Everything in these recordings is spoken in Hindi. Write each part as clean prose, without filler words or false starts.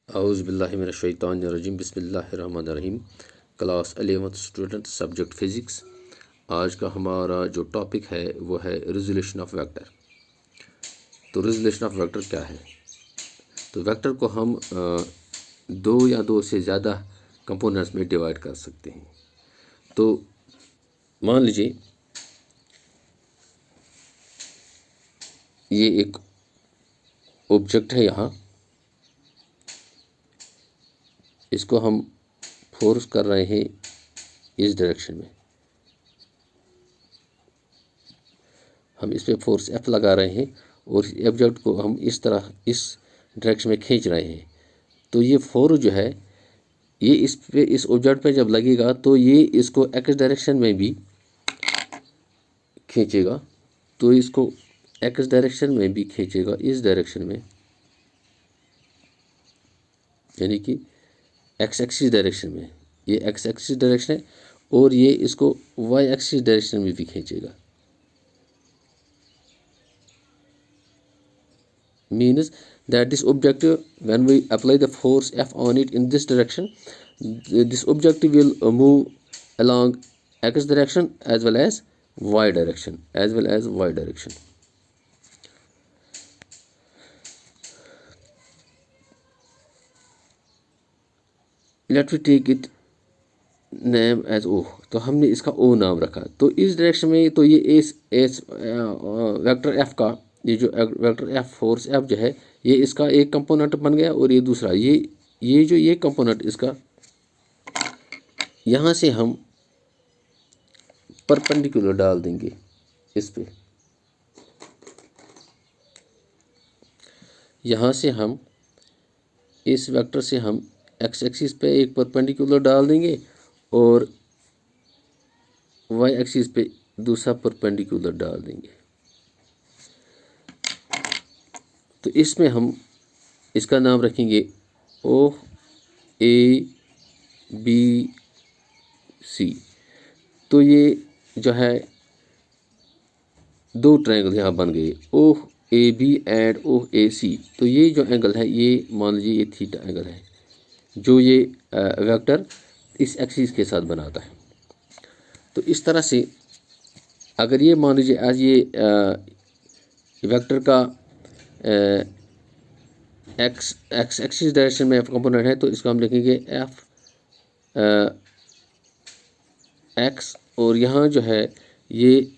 औज़ुबिल्लाहिमिनश्शैतानिर्रजीम बिस्मिल्लाहिर्रहमानिर्रहीम। Class 11th student, subject physics. आज का हमारा जो टॉपिक है वो है रिजोल्यूशन ऑफ वेक्टर। तो रिजोल्यूशन ऑफ वेक्टर क्या है? तो वेक्टर को हम दो या दो से ज़्यादा कंपोनेंट्स में डिवाइड कर सकते हैं। तो मान लीजिए ये एक ऑब्जेक्ट है, यहाँ इसको हम फोर्स कर रहे हैं इस डायरेक्शन में, हम इस पे फोर्स F लगा रहे हैं और इस ऑब्जेक्ट को हम इस तरह इस डायरेक्शन में खींच रहे हैं। तो ये फोर्स जो है ये इस ऑब्जेक्ट पे जब लगेगा तो ये इसको एक्स डायरेक्शन में भी खींचेगा, तो इसको एक्स डायरेक्शन में भी खींचेगा इस डायरेक्शन में, यानी कि एक्स एक्सिस डायरेक्शन में। ये एक्स एक्सिस डायरेक्शन है और ये इसको वाई एक्सिस डायरेक्शन में भी खींचेगा। Means that this object, when we apply the force F on it in this direction, this object will move along x direction as well as y direction, Let me take it name as O। तो हमने इसका O नाम रखा। तो इस डायरेक्शन में तो ये इस वेक्टर F का, ये जो वेक्टर F फोर्स F जो है ये इसका एक कंपोनेंट बन गया, और ये दूसरा ये कंपोनेंट इसका, यहाँ से हम परपेंडिकुलर डाल देंगे इस पे। यहाँ से हम इस वेक्टर से हम एक्स एक्सिस पे एक परपेंडिकुलर डाल देंगे और वाई एक्सिस पे दूसरा परपेंडिकुलर डाल देंगे। तो इसमें हम इसका नाम रखेंगे ओ ए बी सी। तो ये जो है दो ट्रायंगल यहाँ बन गए, ओ ए बी एंड ओ ए सी। तो ये जो एंगल है ये मान लीजिए ये थीटा एंगल है जो ये वेक्टर इस एक्सिस के साथ बनाता है। तो इस तरह से अगर ये मान लीजिए आज ये वेक्टर का एक्स एक्सिस डायरेक्शन में कंपोनेंट है, तो इसको हम लिखेंगे एफ एक्स, और यहाँ जो है ये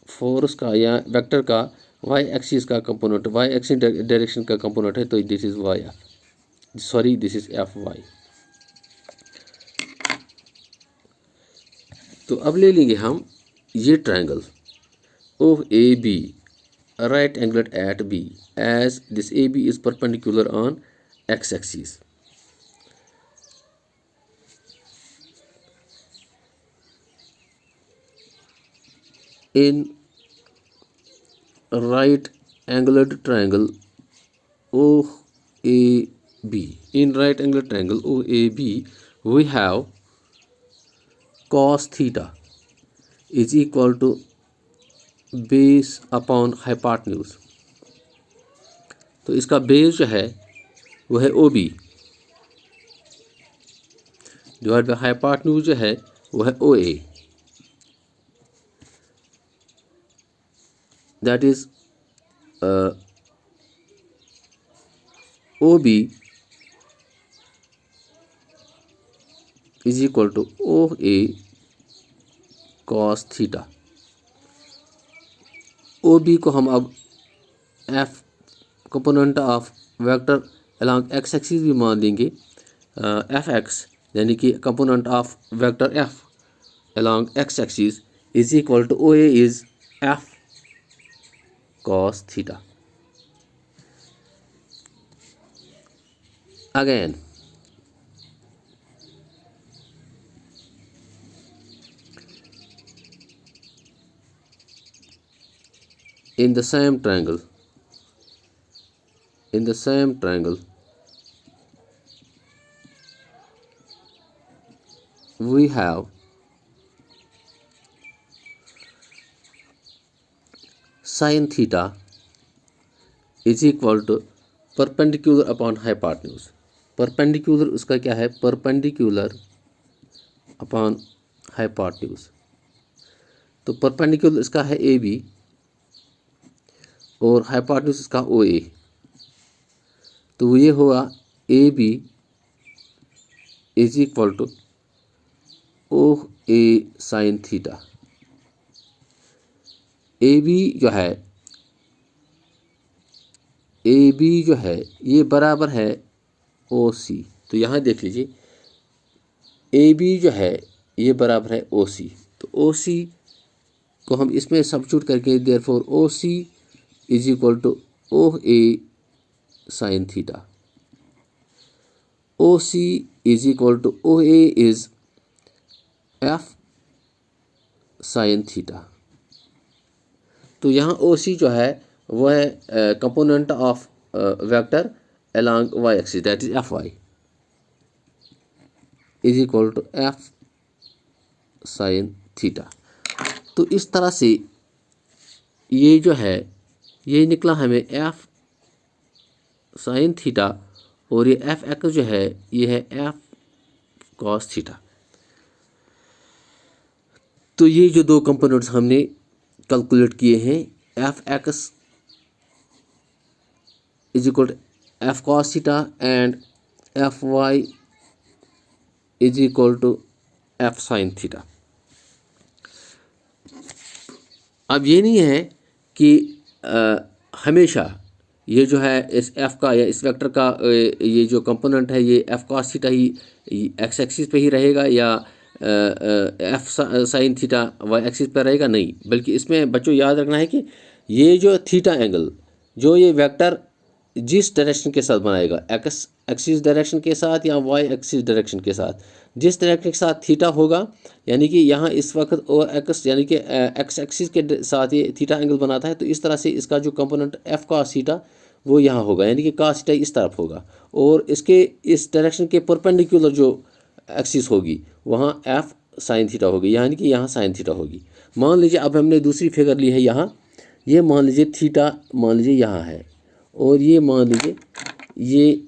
फोर्स का या वेक्टर का वाई एक्सिस का कंपोनेंट, वाई एक्सिस डायरेक्शन का कंपोनेंट है, तो this is Y F, sorry this is F Y. तो अब ले लेंगे हम ये triangle O A B, right angle at B, as this A B is perpendicular on X axis. In right angled triangle OAB, we have cos theta is equal to base upon hypotenuse। तो इसका बेस जो है वो है OB डिवाइड बाय हाइपोटेन्यूज जो है वो है OA। That is OB is equal to OA cos theta। OB को हम अब F component of vector along X axis भी मान देंगे, FX यानी कि component of vector F along X axis is equal to OA इज F cos theta। Again, in the same triangle we have sin theta is equal to perpendicular upon hypotenuse। Perpendicular उसका क्या है, परपेंडिकुलर अपॉन हाइपोटेन्यूज। तो परपेंडिकुलर इसका है ए बी और हाइपोटेन्यूज इसका ओ ए। तो ये होगा A B is equal to O A sine theta. A B जो है ये बराबर है ओ सी। तो यहाँ देख लीजिए ए बी जो है ये बराबर है ओ सी। तो ओ सी को हम इसमें सब्स्टिट्यूट करके therefore O C is equal to O A sine theta. O C is equal to O A is F sine theta. तो यहाँ ओ सी जो है वो है component of vector along y axis, that is fy is equal to f sin theta. तो इस तरह से ये जो है ये निकला हमें f sin थीटा और ये एफ एक्स जो है ये है f cos थीटा। तो ये जो दो कंपोनेंट्स हमने कैलकुलेट किए हैं, F X is equal to F cos theta and F Y is equal to F sine theta. अब ये नहीं है कि हमेशा ये जो है इस एफ का या इस वेक्टर का ये जो कंपोनेंट है ये एफ cos थीटा ही एक्स एक्सिस पे ही रहेगा या F sine theta Y axis पे रहेगा, नहीं। बल्कि इसमें बच्चों याद रखना है कि ये जो थीटा एंगल जो ये वेक्टर जिस डायरेक्शन के साथ बनाएगा, एक्स एक्सिस डायरेक्शन के साथ या वाई एक्सिस डायरेक्शन के साथ, जिस डायरेक्शन के साथ थीटा होगा, यानी कि यहाँ इस वक्त ओ एक्स यानी कि एक्स एक्सिस के साथ ये थीटा एंगल बनाता है, तो इस तरह से इसका जो कंपोनेंट एफ cos थीटा वो यहाँ होगा, यानी कि cos थीटा इस तरफ होगा और इसके इस डायरेक्शन के परपेंडिकुलर जो एक्सिस होगी वहाँ एफ साइन थीटा होगी, यानी कि यहाँ साइन थीटा होगी। मान लीजिए अब हमने दूसरी फिगर ली है यहाँ, ये मान लीजिए थीटा मान लीजिए यहाँ है और ये मान लीजिए ये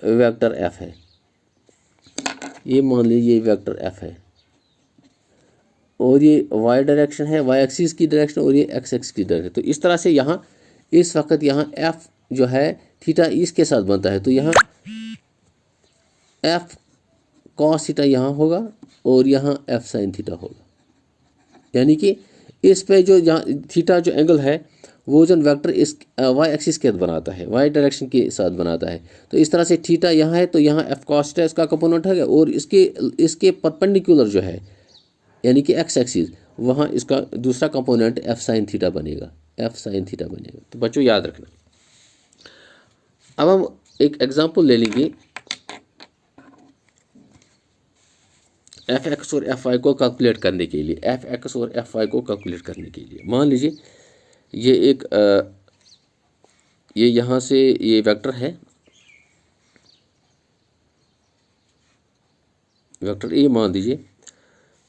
वेक्टर एफ है, ये मान लीजिए ये वेक्टर एफ है और ये वाई डायरेक्शन है, वाई एक्सिस की डायरेक्शन और ये एक्स एक्सिस की डायरेक्शन। तो इस तरह से यहाँ इस वक्त यहाँ एफ जो है थीटा इसके साथ बनता है, तो यहाँ एफ cos थीटा यहाँ होगा और यहाँ एफ साइन थीटा होगा, यानी कि इस पे जो यहाँ थीटा जो एंगल है वो जो वेक्टर इस वाई एक्सिस के साथ बनाता है, वाई डायरेक्शन के साथ बनाता है। तो इस तरह से थीटा यहाँ है तो यहाँ एफ cos थीटा इसका कंपोनेंट है और इसके परपेंडिकुलर जो है यानी कि एक्स एक्सिस वहाँ इसका दूसरा कंपोनेंट एफ साइन थीटा बनेगा, एफ साइन थीटा बनेगा। तो बच्चों याद रखना। अब हम एक एग्जांपल ले लेंगे एफ एक्स और एफ वाई को कैलकुलेट करने के लिए, एफ एक्स और एफ वाई को कैलकुलेट करने के लिए मान लीजिए ये एक ये यहाँ से ये वेक्टर है, वेक्टर ए मान दीजिए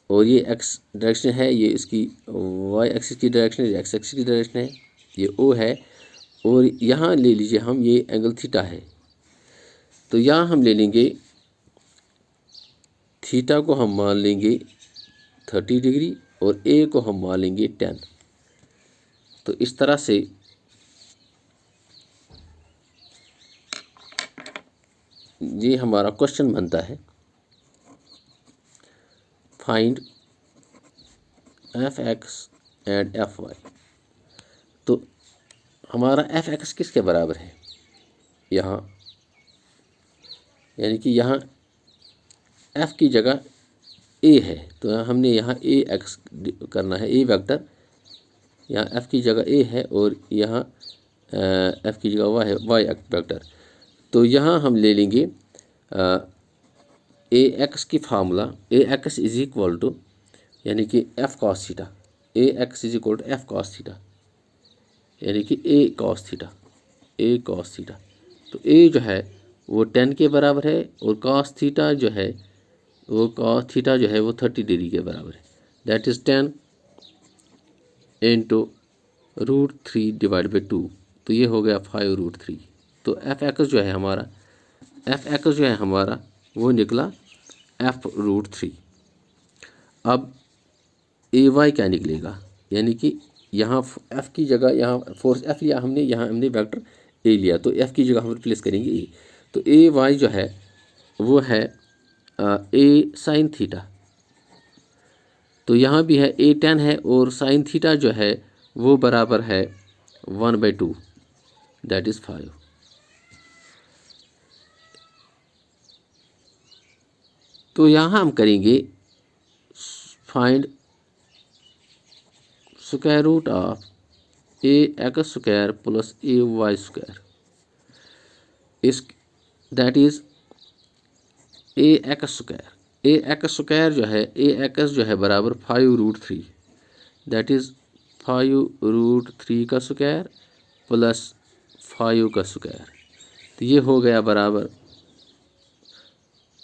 और ये एक्स डायरेक्शन है, ये इसकी वाई एक्सिस की डायरेक्शन है, एक्स एक्सिस की डायरेक्शन है, ये ओ है और यहाँ ले लीजिए हम ये एंगल थीटा है। तो यहाँ हम ले लेंगे थीटा को हम मान लेंगे 30 डिग्री और ए को हम मान लेंगे 10। तो इस तरह से ये हमारा क्वेश्चन बनता है, find F X and F Y. तो हमारा एफ एक्स किसके बराबर है यहाँ, यानी कि यहाँ एफ की जगह ए है तो हमने यहाँ ए एक्स करना है, ए वेक्टर यहाँ एफ की जगह ए है और यहाँ एफ की जगह वाई है, वाई वेक्टर। तो यहाँ हम ले लेंगे ए एक्स की formula, A X is equal to यानी कि F cos theta, A X is equal to F cos theta यानी कि A cos theta, A cos theta. तो ए जो है वो 10 के बराबर है और cos थीटा जो है वो cos थीटा जो है वो 30 डिग्री के बराबर है, that is 10 into √3 divide by 2। तो ये हो गया 5√3। तो एफ एक्स जो है हमारा एफ एक्स जो है हमारा वो निकला f√3। अब ए वाई क्या निकलेगा, यानी कि यहाँ f की जगह यहाँ फोर्स f लिया हमने, यहाँ हमने वेक्टर ए लिया, तो f की जगह हम रिप्लेस करेंगे ए। तो ए वाई जो है वो है ए साइन थीटा, तो यहाँ भी है ए टेन है, और साइन थीटा जो है वो बराबर है 1/2, दैट इज़ 5। तो यहाँ हम करेंगे find square root of a x square plus a y square, इस that is a x square. A x square जो है, ए एक्स जो है बराबर 5√3, दैट इज़ 5√3 का स्क्वायर प्लस 5 का स्क्वायर। तो ये हो गया बराबर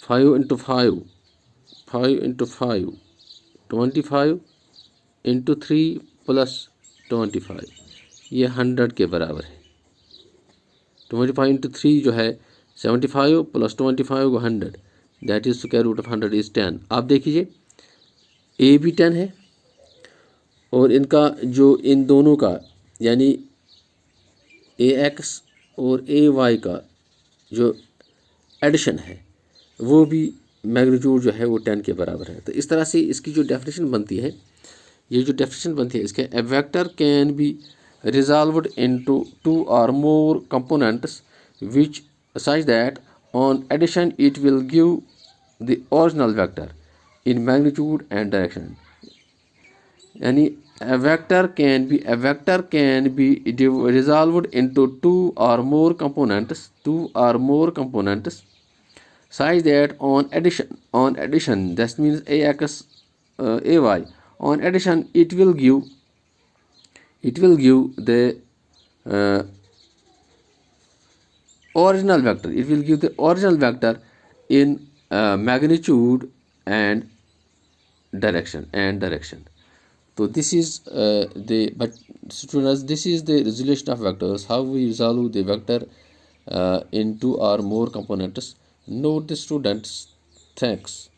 5 × 5, 5 × 5 25 × 3 प्लस 25, ये 100 के बराबर है। 25 × 3 जो है 75 प्लस 25 को 100, that is square root of 100 is 10। आप देखिए ए भी 10 है, और इनका जो इन दोनों का यानी ए एक्स और ए वाई का जो एडिशन है वो भी मैग्नीट्यूड जो है वो 10 के बराबर है। तो इस तरह से इसकी जो डेफिनेशन बनती है, ये जो डेफिनेशन बनती है इसके, a vector can be resolved into 2 or more components which such that on addition it will give the original vector in magnitude and direction। यानी a vector can be resolved into 2 or more components such that on addition that means ax ay, on addition it will give the original vector, in magnitude and direction. So this is but students, this is the resolution of vectors, how we resolve the vector in 2 or more components. Note the students. Thanks.